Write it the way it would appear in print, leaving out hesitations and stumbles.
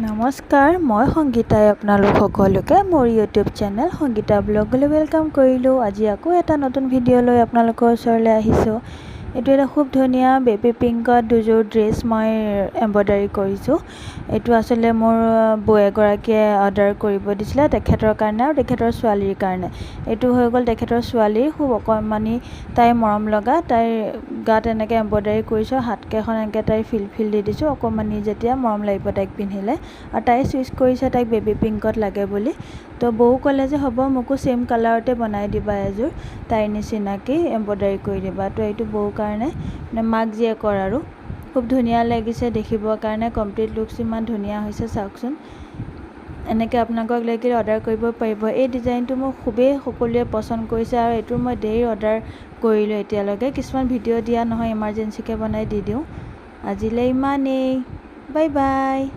নমস্কাৰ, মই সংগীতাই আপোনালোক সকলোকে মোৰ ইউটিউব চেনেল সংগীতা ব্লগলৈ ৱেলকাম কৰিলোঁ। আজি আকৌ এটা নতুন ভিডিঅ' লৈ আপোনালোকৰ ওচৰলৈ আহিছোঁ। এইটো এটা খুব ধুনীয়া বেবী পিংকত দুযোৰ ড্ৰেছ মই এম্ব্ৰইডাৰী কৰিছোঁ। এইটো আচলতে মোৰ বৌ এগৰাকীয়ে অৰ্ডাৰ কৰিব দিছিলে তেখেতৰ কাৰণে আৰু তেখেতৰ ছোৱালীৰ কাৰণে। এইটো হৈ গ'ল তেখেতৰ ছোৱালীৰ খুব অকণমানি, তাইৰ মৰম লগা, তাইৰ গাত এনেকৈ এম্ব্ৰইডাৰী কৰিছোঁ, হাতকেইখন এনেকৈ তাইৰ ফিল দি দিছোঁ, অকণমানি যেতিয়া মৰম লাগিব তাইক পিন্ধিলে। আৰু তাই চুইচ কৰিছে তাইক বেবী পিংকত লাগে বুলি। তো বৌ ক'লে যে হ'ব, মোকো ছেইম কালাৰতে বনাই দিবা এযোৰ, তাইৰ নিচিনাকৈ এম্ব্ৰইডাৰী কৰি দিবা। তো এইটো বৌৰ কাৰণে মাক জীয়েকৰ আৰু খুব ধুনীয়া লাগিছে দেখিবৰ কাৰণে। কমপ্লিট লুকছ ইমান ধুনীয়া হৈছে চাওকচোন। এনেকৈ আপোনালোকক লাগিলে অৰ্ডাৰ কৰিব পাৰিব। এই ডিজাইনটো মোক খুবেই সকলোৱে পচন্দ কৰিছে আৰু এইটো মই ধেৰ অৰ্ডাৰ কৰিলোঁ এতিয়ালৈকে। কিছুমান ভিডিঅ' দিয়া নহয়, ইমাৰ্জেঞ্চিকৈ বনাই দি দিওঁ। আজিলৈ ইমানেই, বাই বাই।